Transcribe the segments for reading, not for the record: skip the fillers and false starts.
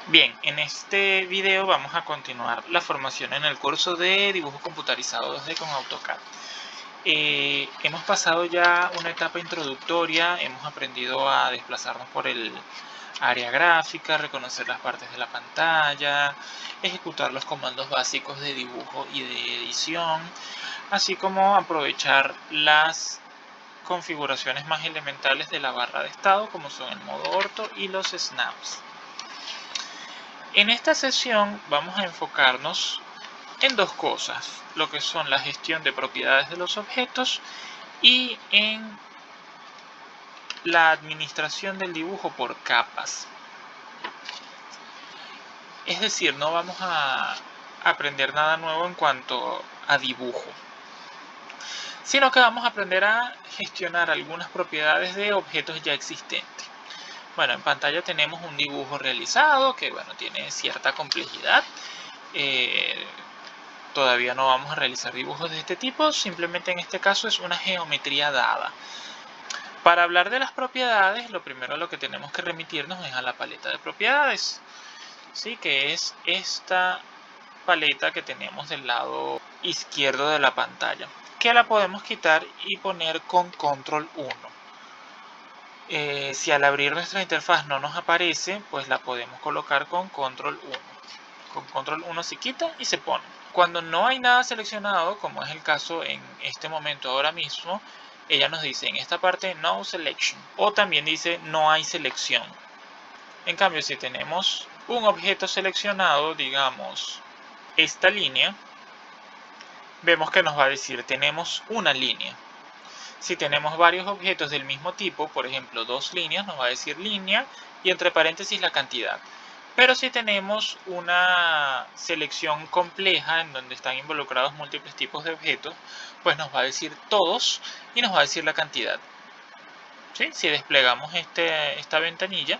Bien, en este video vamos a continuar la formación en el curso de dibujo computarizado 2D con AutoCAD. Hemos pasado ya una etapa introductoria, hemos aprendido a desplazarnos por el área gráfica, reconocer las partes de la pantalla, ejecutar los comandos básicos de dibujo y de edición, así como aprovechar las configuraciones más elementales de la barra de estado, como son el modo orto y los snaps. En esta sesión vamos a enfocarnos en dos cosas, lo que son la gestión de propiedades de los objetos y en la administración del dibujo por capas. Es decir, no vamos a aprender nada nuevo en cuanto a dibujo, sino que vamos a aprender a gestionar algunas propiedades de objetos ya existentes. Bueno, en pantalla tenemos un dibujo realizado que tiene cierta complejidad. Todavía no vamos a realizar dibujos de este tipo, simplemente en este caso es una geometría dada. Para hablar de las propiedades, lo primero a lo que tenemos que remitirnos es a la paleta de propiedades, ¿sí? Que es esta paleta que tenemos del lado izquierdo de la pantalla, que la podemos quitar y poner con control 1. Si al abrir nuestra interfaz no nos aparece, pues la podemos colocar con control 1. Con control 1 se quita y se pone. Cuando no hay nada seleccionado, como es el caso en este momento ahora mismo, ella nos dice en esta parte no selection, o también dice no hay selección. En cambio, si tenemos un objeto seleccionado, digamos esta línea, vemos que nos va a decir tenemos una línea. Si tenemos varios objetos del mismo tipo, por ejemplo 2 líneas, nos va a decir línea y entre paréntesis la cantidad. Pero si tenemos una selección compleja en donde están involucrados múltiples tipos de objetos, pues nos va a decir todos y nos va a decir la cantidad. ¿Sí? Si desplegamos esta ventanilla,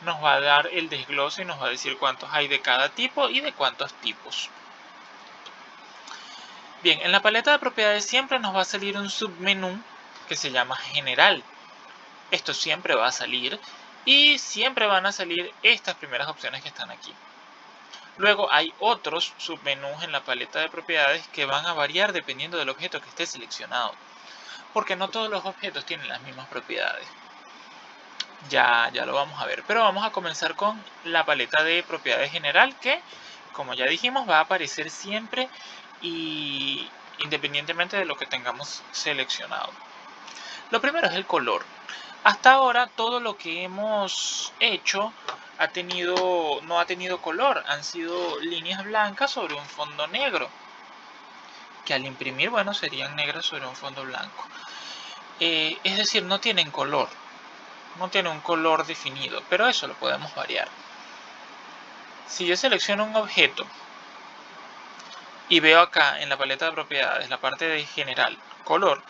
nos va a dar el desglose y nos va a decir cuántos hay de cada tipo y de cuántos tipos. Bien, en la paleta de propiedades siempre nos va a salir un submenú que se llama general. Esto siempre va a salir y siempre van a salir estas primeras opciones que están aquí. Luego hay otros submenús en la paleta de propiedades que van a variar dependiendo del objeto que esté seleccionado, porque no todos los objetos tienen las mismas propiedades. Ya lo vamos a ver, pero vamos a comenzar con la paleta de propiedades general que, como ya dijimos, va a aparecer siempre y independientemente de lo que tengamos seleccionado. Lo primero es el color. Hasta ahora todo lo que hemos hecho no ha tenido color, han sido líneas blancas sobre un fondo negro, que al imprimir, serían negras sobre un fondo blanco. Es decir, no tienen color, no tiene un color definido, pero eso lo podemos variar. Si yo selecciono un objeto y veo acá en la paleta de propiedades, la parte de general, color,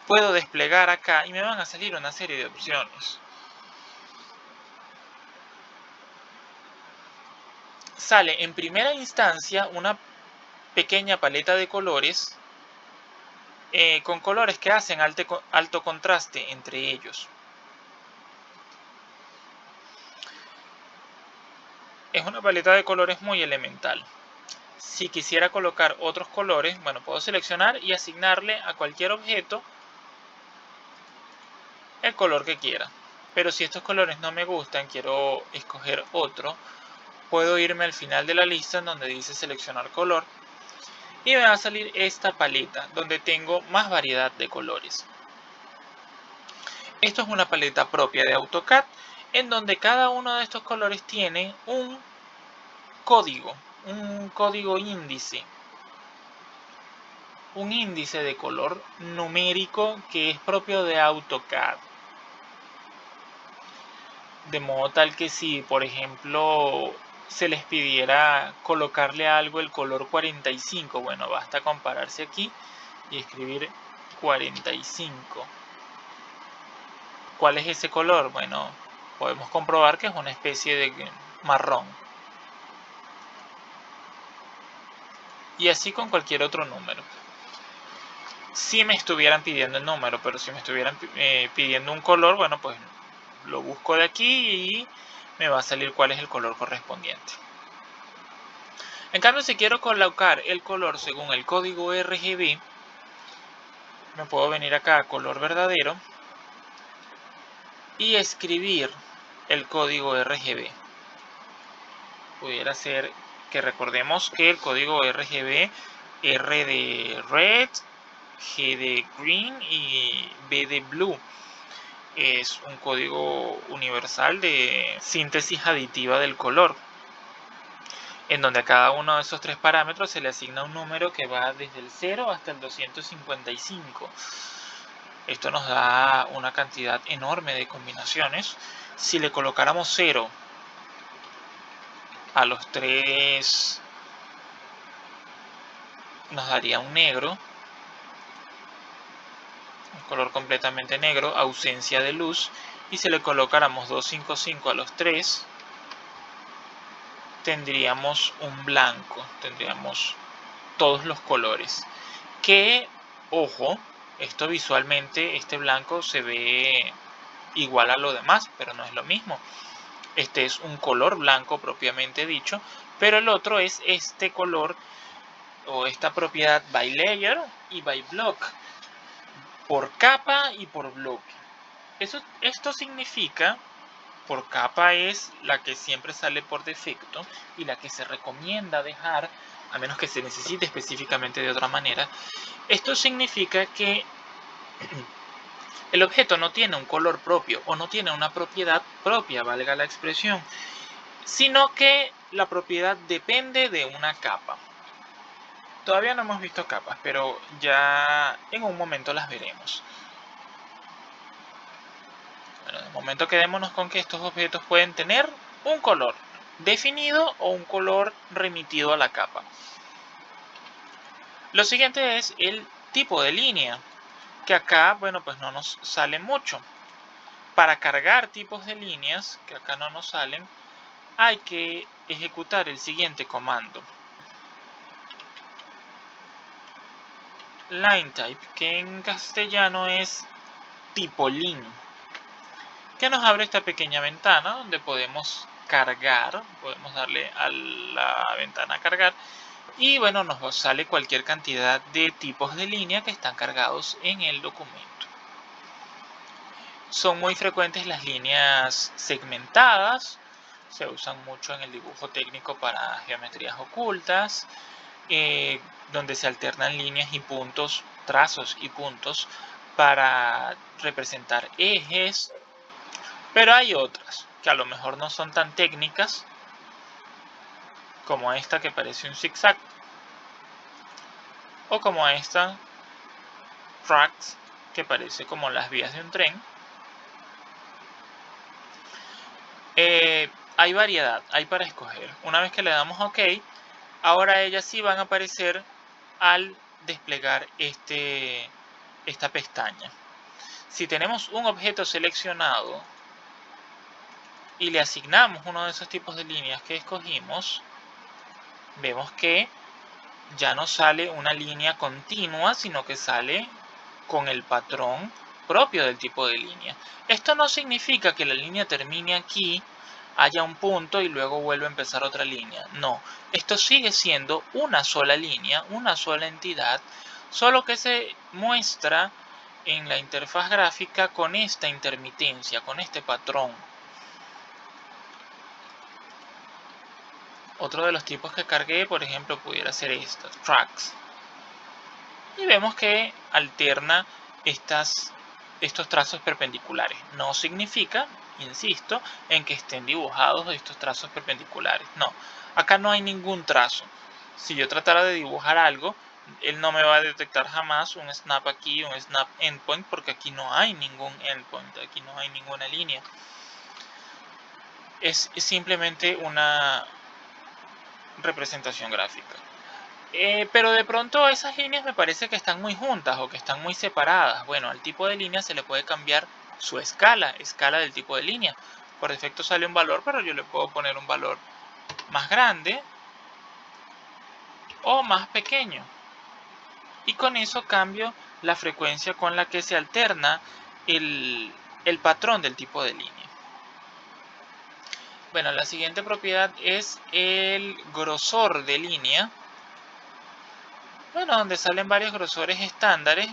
puedo desplegar acá y me van a salir una serie de opciones. Sale en primera instancia una pequeña paleta de colores con colores que hacen alto contraste entre ellos. Es una paleta de colores muy elemental. Si quisiera colocar otros colores, puedo seleccionar y asignarle a cualquier objeto el color que quiera. Pero si estos colores no me gustan, quiero escoger otro, puedo irme al final de la lista en donde dice seleccionar color y me va a salir esta paleta donde tengo más variedad de colores. Esto es una paleta propia de AutoCAD en donde cada uno de estos colores tiene un código índice. Un índice de color numérico que es propio de AutoCAD. De modo tal que si, por ejemplo, se les pidiera colocarle a algo el color 45, basta compararse aquí y escribir 45. ¿Cuál es ese color? Podemos comprobar que es una especie de marrón. Y así con cualquier otro número. Si me estuvieran pidiendo el número, pero si me estuvieran pidiendo un color, pues lo busco de aquí y me va a salir cuál es el color correspondiente. En cambio, si quiero colocar el color según el código RGB, me puedo venir acá a color verdadero y escribir el código RGB. Pudiera ser que recordemos que el código RGB, R de red, G de green y B de blue, es un código universal de síntesis aditiva del color, en donde a cada uno de esos tres parámetros se le asigna un número que va desde el 0 hasta el 255. Esto nos da una cantidad enorme de combinaciones. Si le colocáramos 0 a los tres, nos daría un negro, un color completamente negro, ausencia de luz. Y si le colocáramos 255 a los 3, tendríamos un blanco, tendríamos todos los colores. Que, ojo, esto visualmente, este blanco se ve igual a lo demás, pero no es lo mismo. Este es un color blanco propiamente dicho, pero el otro es este color o esta propiedad by layer y by block, por capa y por bloque. Esto significa, por capa es la que siempre sale por defecto y la que se recomienda dejar, a menos que se necesite específicamente de otra manera. Esto significa que el objeto no tiene un color propio o no tiene una propiedad propia, valga la expresión, sino que la propiedad depende de una capa. Todavía no hemos visto capas, pero ya en un momento las veremos. Bueno, de momento quedémonos con que estos objetos pueden tener un color definido o un color remitido a la capa. Lo siguiente es el tipo de línea, que acá, bueno, pues no nos sale mucho. Para cargar tipos de líneas, que acá no nos salen, hay que ejecutar el siguiente comando. Line type, que en castellano es tipo lin, que nos abre esta pequeña ventana donde podemos cargar, podemos darle a la ventana cargar y bueno, nos sale cualquier cantidad de tipos de línea que están cargados en el documento. Son muy frecuentes las líneas segmentadas, se usan mucho en el dibujo técnico para geometrías ocultas, donde se alternan líneas y puntos, trazos y puntos para representar ejes. Pero hay otras que a lo mejor no son tan técnicas, como esta que parece un zigzag, o como esta tracks que parece como las vías de un tren. Hay variedad, hay para escoger. Una vez que le damos OK, ahora ellas sí van a aparecer al desplegar esta pestaña. Si tenemos un objeto seleccionado y le asignamos uno de esos tipos de líneas que escogimos, vemos que ya no sale una línea continua, sino que sale con el patrón propio del tipo de línea. Esto no significa que la línea termine aquí, haya un punto y luego vuelve a empezar otra línea. No, esto sigue siendo una sola línea, una sola entidad, solo que se muestra en la interfaz gráfica con esta intermitencia, con este patrón. Otro de los tipos que cargué, por ejemplo, pudiera ser esta, tracks. Y vemos que alterna estos trazos perpendiculares. No significa, insisto, en que estén dibujados estos trazos perpendiculares. No, acá no hay ningún trazo. Si yo tratara de dibujar algo, él no me va a detectar jamás un snap aquí, un snap endpoint, porque aquí no hay ningún endpoint, aquí no hay ninguna línea. Es simplemente una representación gráfica. Pero de pronto esas líneas me parece que están muy juntas o que están muy separadas. Bueno, al tipo de línea se le puede cambiar su escala del tipo de línea. Por defecto sale un valor, pero yo le puedo poner un valor más grande o más pequeño. Y con eso cambio la frecuencia con la que se alterna el patrón del tipo de línea. Bueno, la siguiente propiedad es el grosor de línea. Bueno, donde salen varios grosores estándares.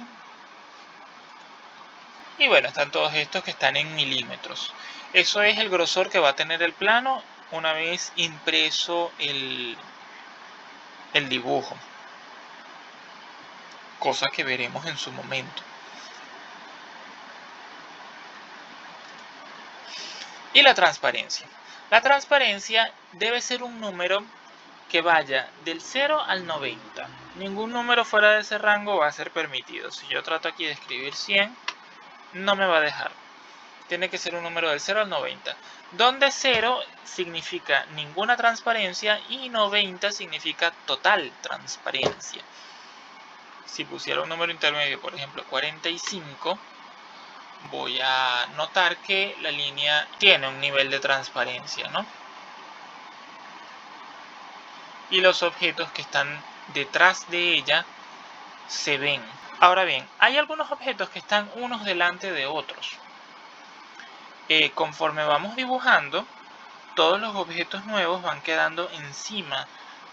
Y bueno, están todos estos que están en milímetros. Eso es el grosor que va a tener el plano una vez impreso el dibujo. Cosa que veremos en su momento. Y la transparencia. La transparencia debe ser un número que vaya del 0 al 90. Ningún número fuera de ese rango va a ser permitido. Si yo trato aquí de escribir 100, no me va a dejar. Tiene que ser un número del 0 al 90. Donde 0 significa ninguna transparencia y 90 significa total transparencia. Si pusiera un número intermedio, por ejemplo 45, voy a notar que la línea tiene un nivel de transparencia, ¿no? Y los objetos que están detrás de ella se ven. Ahora bien, hay algunos objetos que están unos delante de otros. Conforme vamos dibujando, todos los objetos nuevos van quedando encima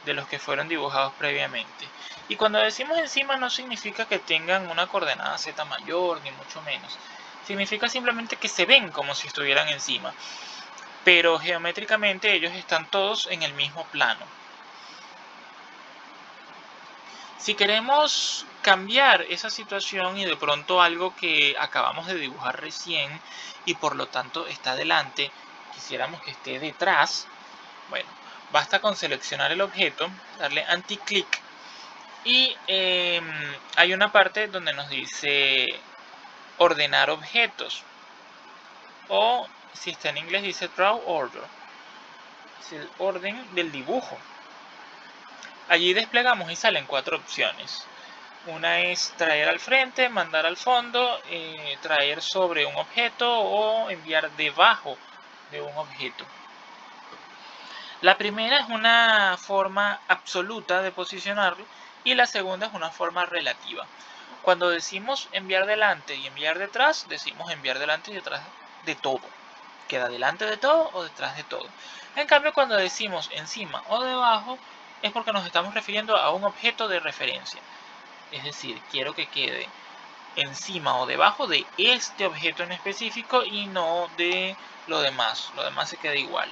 de los que fueron dibujados previamente. Y cuando decimos encima no significa que tengan una coordenada z mayor, ni mucho menos. Significa simplemente que se ven como si estuvieran encima. Pero geométricamente ellos están todos en el mismo plano. Si queremos cambiar esa situación y de pronto algo que acabamos de dibujar recién y por lo tanto está delante, quisiéramos que esté detrás, bueno, basta con seleccionar el objeto, darle anti-click y hay una parte donde nos dice ordenar objetos, o si está en inglés dice draw order, es el orden del dibujo. Allí desplegamos y salen 4 opciones. Una es traer al frente, mandar al fondo, traer sobre un objeto o enviar debajo de un objeto. La primera es una forma absoluta de posicionarlo y la segunda es una forma relativa. Cuando decimos enviar delante y enviar detrás, decimos enviar delante y detrás de todo. Queda delante de todo o detrás de todo. En cambio, cuando decimos encima o debajo, es porque nos estamos refiriendo a un objeto de referencia. Es decir, quiero que quede encima o debajo de este objeto en específico y no de lo demás. Lo demás se queda igual.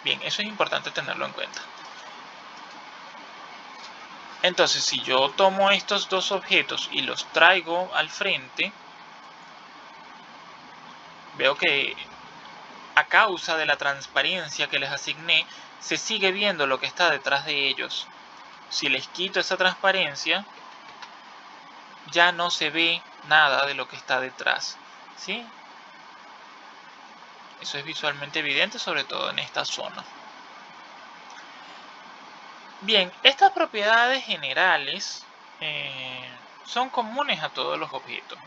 Bien, eso es importante tenerlo en cuenta. Entonces, si yo tomo estos dos objetos y los traigo al frente, veo que a causa de la transparencia que les asigné, se sigue viendo lo que está detrás de ellos. Si les quito esa transparencia, ya no se ve nada de lo que está detrás, ¿sí? Eso es visualmente evidente, sobre todo en esta zona. Bien, estas propiedades generales son comunes a todos los objetos.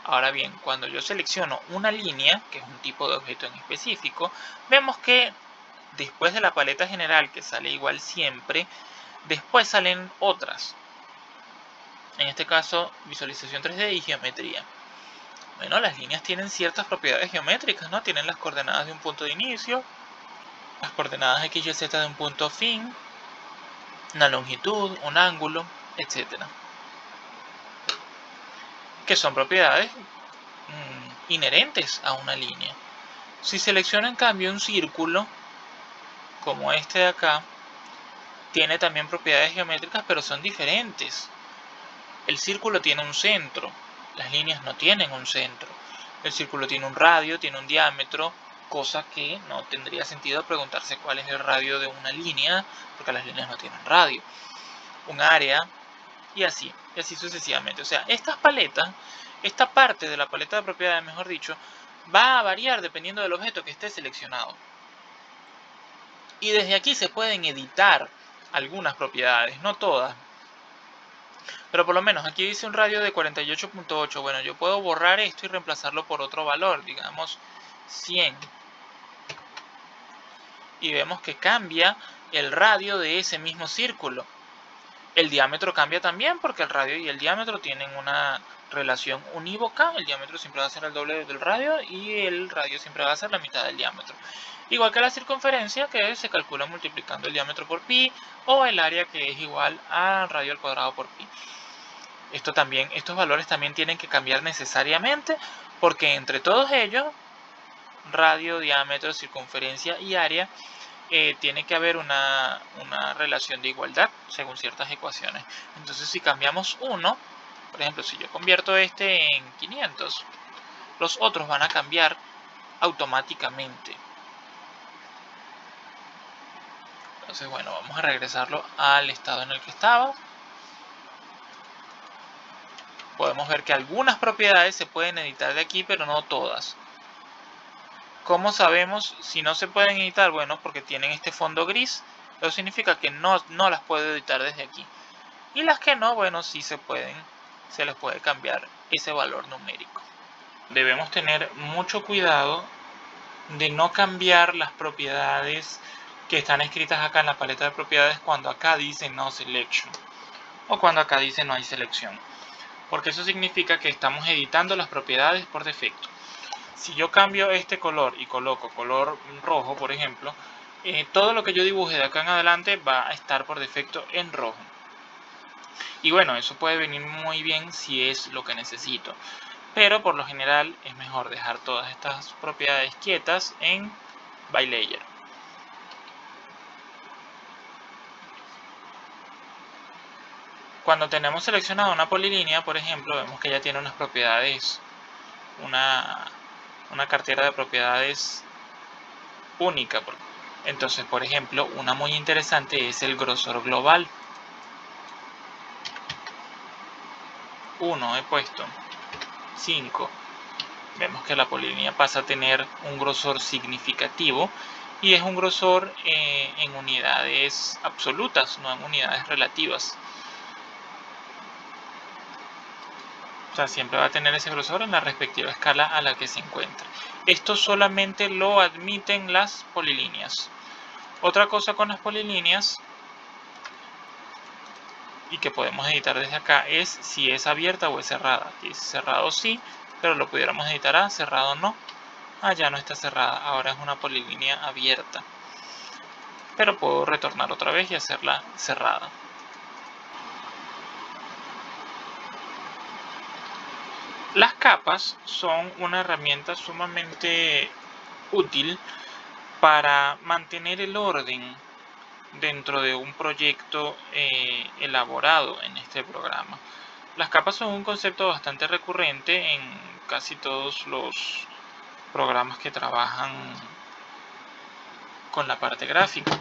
Ahora bien, cuando yo selecciono una línea, que es un tipo de objeto en específico, vemos que después de la paleta general, que sale igual siempre, después salen otras. En este caso, visualización 3D y geometría. Bueno, las líneas tienen ciertas propiedades geométricas, ¿no? Tienen las coordenadas de un punto de inicio, las coordenadas x, y, z de un punto fin, una longitud, un ángulo, etc. Que son propiedades inherentes a una línea. Si selecciono en cambio un círculo, como este de acá, tiene también propiedades geométricas, pero son diferentes. El círculo tiene un centro, las líneas no tienen un centro. El círculo tiene un radio, tiene un diámetro, cosa que no tendría sentido preguntarse cuál es el radio de una línea, porque las líneas no tienen radio. Un área, y así sucesivamente. O sea, estas paletas, esta parte de la paleta de propiedades, mejor dicho, va a variar dependiendo del objeto que esté seleccionado. Y desde aquí se pueden editar algunas propiedades, no todas. Pero por lo menos aquí dice un radio de 48.8. Bueno, yo puedo borrar esto y reemplazarlo por otro valor, digamos 100. Y vemos que cambia el radio de ese mismo círculo. El diámetro cambia también porque el radio y el diámetro tienen una relación unívoca, el diámetro siempre va a ser el doble del radio y el radio siempre va a ser la mitad del diámetro. Igual que la circunferencia, que se calcula multiplicando el diámetro por pi, o el área, que es igual al radio al cuadrado por pi. Estos valores también tienen que cambiar necesariamente, porque entre todos ellos, radio, diámetro, circunferencia y área, tiene que haber una relación de igualdad según ciertas ecuaciones. Entonces, si cambiamos uno, por ejemplo, si yo convierto este en 500, los otros van a cambiar automáticamente. Entonces, bueno, vamos a regresarlo al estado en el que estaba. Podemos ver que algunas propiedades se pueden editar de aquí, pero no todas. ¿Cómo sabemos si no se pueden editar? Bueno, porque tienen este fondo gris. Eso significa que no las puedo editar desde aquí. Y las que no, bueno, sí se les puede cambiar ese valor numérico. Debemos tener mucho cuidado de no cambiar las propiedades que están escritas acá en la paleta de propiedades cuando acá dice no selection o cuando acá dice no hay selección, porque eso significa que estamos editando las propiedades por defecto. Si yo cambio este color y coloco color rojo, por ejemplo, todo lo que yo dibuje de acá en adelante va a estar por defecto en rojo. Y bueno, eso puede venir muy bien si es lo que necesito, pero por lo general es mejor dejar todas estas propiedades quietas en by layer. Cuando tenemos seleccionada una polilínea, por ejemplo, vemos que ya tiene unas propiedades, una cartera de propiedades única. Entonces, por ejemplo, una muy interesante es el grosor global. 1 he puesto, 5. Vemos que la polilínea pasa a tener un grosor significativo y es un grosor en unidades absolutas, no en unidades relativas. O sea, siempre va a tener ese grosor en la respectiva escala a la que se encuentra. Esto solamente lo admiten las polilíneas. Otra cosa con las polilíneas, y que podemos editar desde acá, es si es abierta o es cerrada. Si es cerrado sí, pero lo pudiéramos editar a cerrado no. Ya no está cerrada, ahora es una polilínea abierta. Pero puedo retornar otra vez y hacerla cerrada. Las capas son una herramienta sumamente útil para mantener el orden dentro de un proyecto elaborado en este programa. Las capas son un concepto bastante recurrente en casi todos los programas que trabajan con la parte gráfica.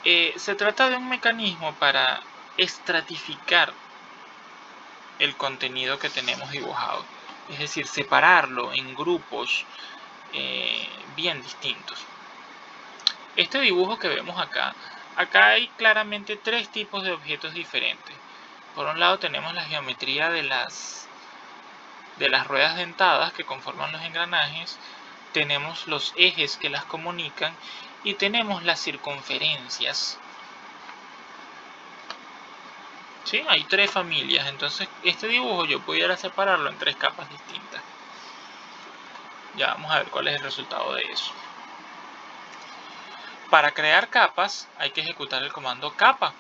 Se trata de un mecanismo para estratificar el contenido que tenemos dibujado, es decir, separarlo en grupos bien distintos. Este dibujo que vemos acá hay claramente tres tipos de objetos diferentes. Por un lado tenemos la geometría de las ruedas dentadas que conforman los engranajes, tenemos los ejes que las comunican y tenemos las circunferencias. ¿Sí? Hay tres familias, entonces este dibujo yo pudiera separarlo en tres capas distintas. Ya vamos a ver cuál es el resultado de eso. Para crear capas hay que ejecutar el comando capa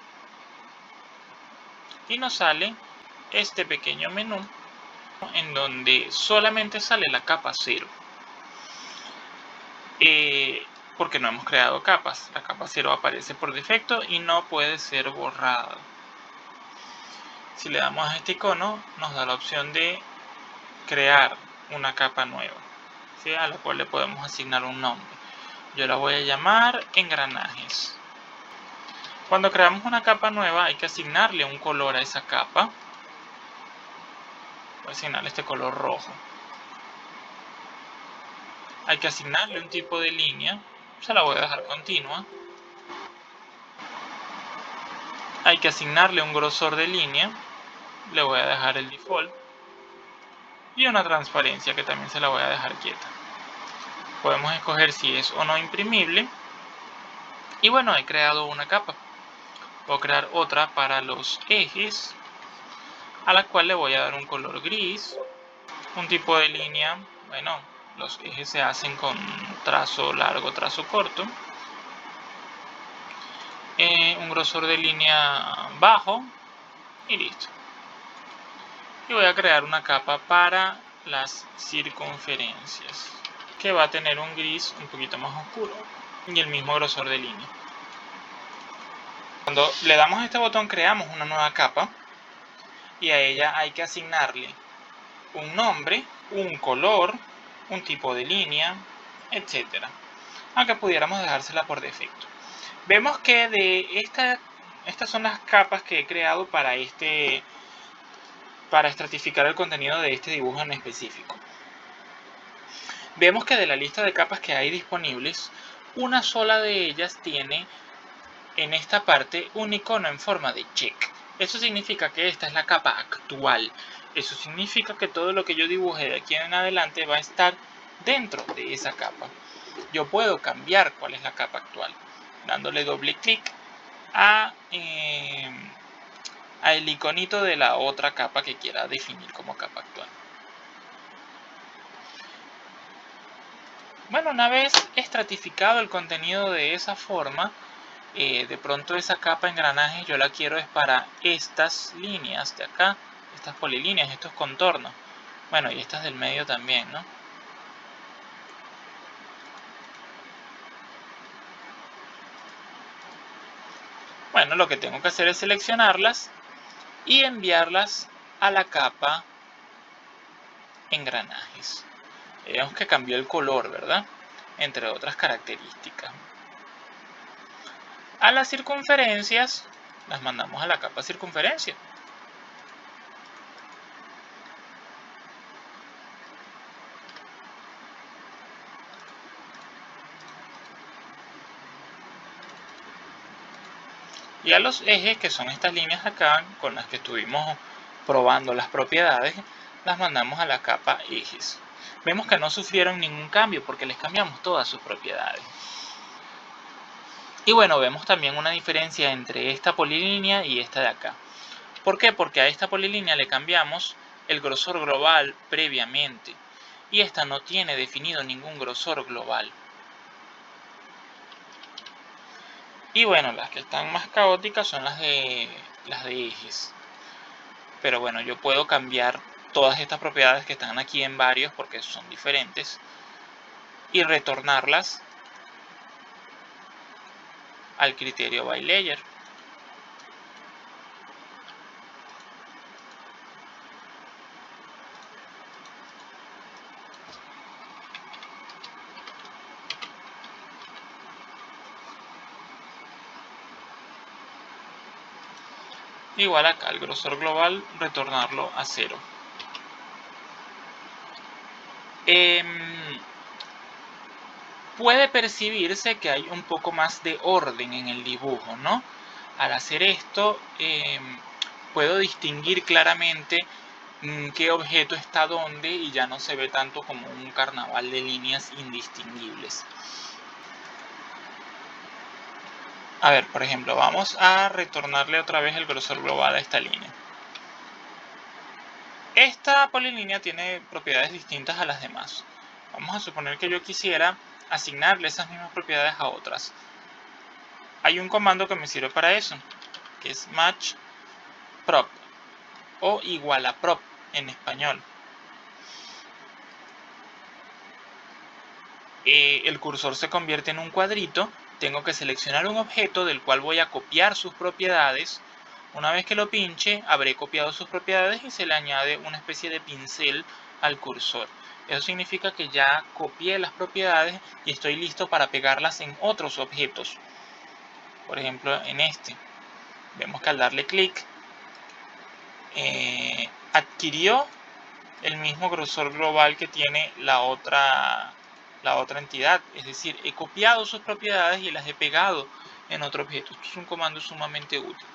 y nos sale este pequeño menú en donde solamente sale la capa 0, porque no hemos creado capas. La capa 0 aparece por defecto y no puede ser borrada. Si le damos a este icono, nos da la opción de crear una capa nueva, ¿sí? A la cual le podemos asignar un nombre. Yo la voy a llamar engranajes. Cuando creamos una capa nueva hay que asignarle un color a esa capa. Voy a asignarle este color rojo. Hay que asignarle un tipo de línea. Se la voy a dejar continua. Hay que asignarle un grosor de línea. Le voy a dejar el default. Y una transparencia que también se la voy a dejar quieta. Podemos escoger si es o no imprimible. Y bueno, he creado una capa. Puedo crear otra para los ejes. a la cual le voy a dar un color gris, un tipo de línea, bueno, los ejes se hacen con trazo largo, trazo corto, un grosor de línea bajo y listo. Y voy a crear una capa para las circunferencias, que va a tener un gris un poquito más oscuro y el mismo grosor de línea. Cuando le damos a este botón creamos una nueva capa y a ella hay que asignarle un nombre, un color, un tipo de línea, etc. Aunque pudiéramos dejársela por defecto. Vemos que estas son las capas que he creado para estratificar el contenido de este dibujo en específico. Vemos que de la lista de capas que hay disponibles, una sola de ellas tiene en esta parte un icono en forma de check. Eso significa que esta es la capa actual. Eso significa que todo lo que yo dibuje de aquí en adelante va a estar dentro de esa capa. Yo puedo cambiar cuál es la capa actual, dándole doble clic a el iconito de la otra capa que quiera definir como capa actual. Bueno, una vez estratificado el contenido de esa forma, de pronto esa capa engranaje yo la quiero es para estas líneas de acá, estas polilíneas, estos contornos. Bueno, y estas del medio también, ¿no? Bueno, lo que tengo que hacer es seleccionarlas y enviarlas a la capa engranajes. Vemos que cambió el color, ¿verdad? Entre otras características. A las circunferencias las mandamos a la capa circunferencia. Y a los ejes, que son estas líneas acá con las que estuvimos probando las propiedades, las mandamos a la capa ejes. Vemos que no sufrieron ningún cambio porque les cambiamos todas sus propiedades. Y bueno, vemos también una diferencia entre esta polilínea y esta de acá. ¿Por qué? Porque a esta polilínea le cambiamos el grosor global previamente y esta no tiene definido ningún grosor global. Y bueno, las que están más caóticas son las de ejes. Pero bueno, yo puedo cambiar todas estas propiedades que están aquí en varios porque son diferentes y retornarlas al criterio by layer. Igual acá, el grosor global, retornarlo a 0. Puede percibirse que hay un poco más de orden en el dibujo, ¿no? Al hacer esto, puedo distinguir claramente qué objeto está dónde y ya no se ve tanto como un carnaval de líneas indistinguibles. A ver, por ejemplo, vamos a retornarle otra vez el grosor global a esta línea. Esta polilínea tiene propiedades distintas a las demás. Vamos a suponer que yo quisiera asignarle esas mismas propiedades a otras. Hay un comando que me sirve para eso, que es match prop o igual a prop en español. El cursor se convierte en un cuadrito. Tengo que seleccionar un objeto del cual voy a copiar sus propiedades. Una vez que lo pinche, habré copiado sus propiedades y se le añade una especie de pincel al cursor. Eso significa que ya copié las propiedades y estoy listo para pegarlas en otros objetos. Por ejemplo, en este. Vemos que al darle clic, adquirió el mismo grosor global que tiene la otra entidad. Es decir, he copiado sus propiedades y las he pegado en otro objeto. Esto es un comando sumamente útil.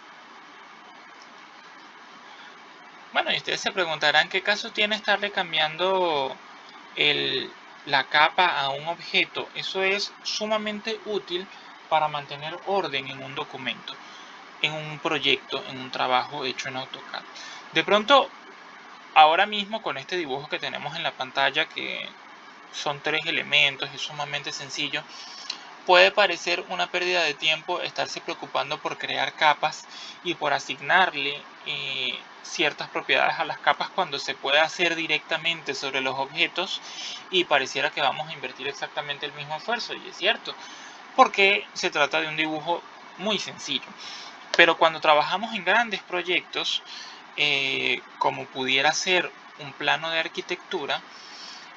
Bueno, y ustedes se preguntarán qué caso tiene estarle cambiando la capa a un objeto. Eso es sumamente útil para mantener orden en un documento. en un proyecto, en un trabajo hecho en AutoCAD. De pronto, ahora mismo con este dibujo que tenemos en la pantalla, que son 3 elementos, es sumamente sencillo, puede parecer una pérdida de tiempo estarse preocupando por crear capas y por asignarle ciertas propiedades a las capas cuando se puede hacer directamente sobre los objetos y pareciera que vamos a invertir exactamente el mismo esfuerzo, y es cierto, porque se trata de un dibujo muy sencillo. Pero cuando trabajamos en grandes proyectos, como pudiera ser un plano de arquitectura,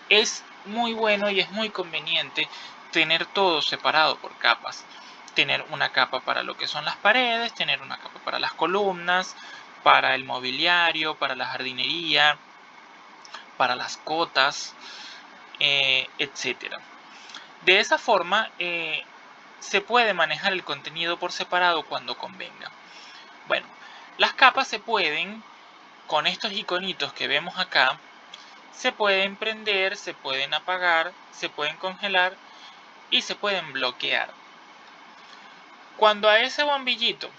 es muy bueno y es muy conveniente tener todo separado por capas. Tener una capa para lo que son las paredes, tener una capa para las columnas, para el mobiliario, para la jardinería, para las cotas, etc. De esa forma se puede manejar el contenido por separado cuando convenga. Bueno, las capas se pueden, con estos iconitos que vemos acá, se pueden prender, se pueden apagar, se pueden congelar y se pueden bloquear. Cuando a ese bombillito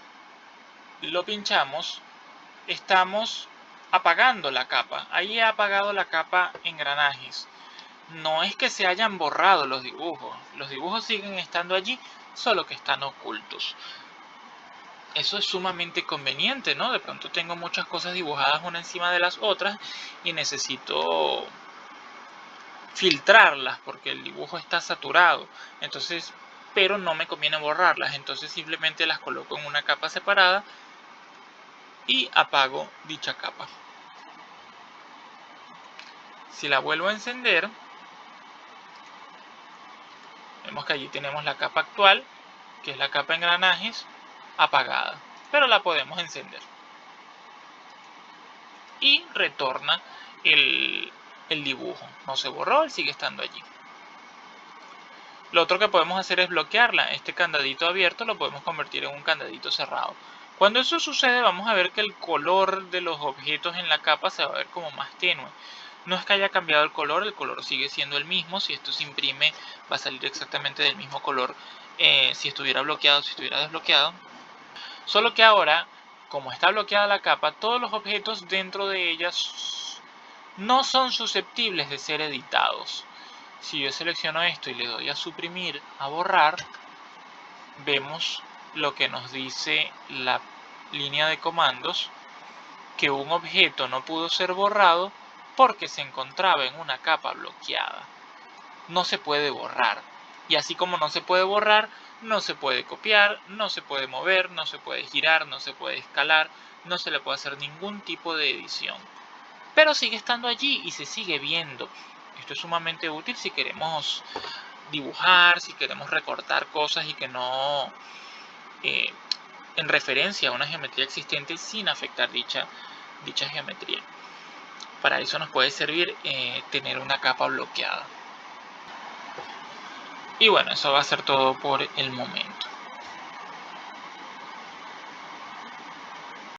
lo pinchamos, estamos apagando la capa. Ahí he apagado la capa engranajes. No es que se hayan borrado los dibujos siguen estando allí, solo que están ocultos. Eso es sumamente conveniente, ¿no? De pronto tengo muchas cosas dibujadas una encima de las otras y necesito filtrarlas porque el dibujo está saturado, entonces, pero no me conviene borrarlas, entonces simplemente las coloco en una capa separada y apago dicha capa. Si la vuelvo a encender, vemos que allí tenemos la capa actual, que es la capa engranajes, apagada, pero la podemos encender y retorna el dibujo. No se borró, él sigue estando allí. Lo otro que podemos hacer es bloquearla. Este candadito abierto lo podemos convertir en un candadito cerrado. Cuando eso sucede, vamos a ver que el color de los objetos en la capa se va a ver como más tenue. No es que haya cambiado el color sigue siendo el mismo. Si esto se imprime, va a salir exactamente del mismo color si estuviera bloqueado, si estuviera desbloqueado. Solo que ahora, como está bloqueada la capa, todos los objetos dentro de ellas no son susceptibles de ser editados. Si yo selecciono esto y le doy a suprimir, a borrar, vemos lo que nos dice la línea de comandos, que un objeto no pudo ser borrado porque se encontraba en una capa bloqueada. No se puede borrar. Y así como no se puede borrar, no se puede copiar, no se puede mover, no se puede girar, no se puede escalar, no se le puede hacer ningún tipo de edición. Pero sigue estando allí y se sigue viendo. Esto es sumamente útil si queremos dibujar, si queremos recortar cosas y que no en referencia a una geometría existente sin afectar dicha geometría. Para eso nos puede servir tener una capa bloqueada. Y bueno, eso va a ser todo por el momento.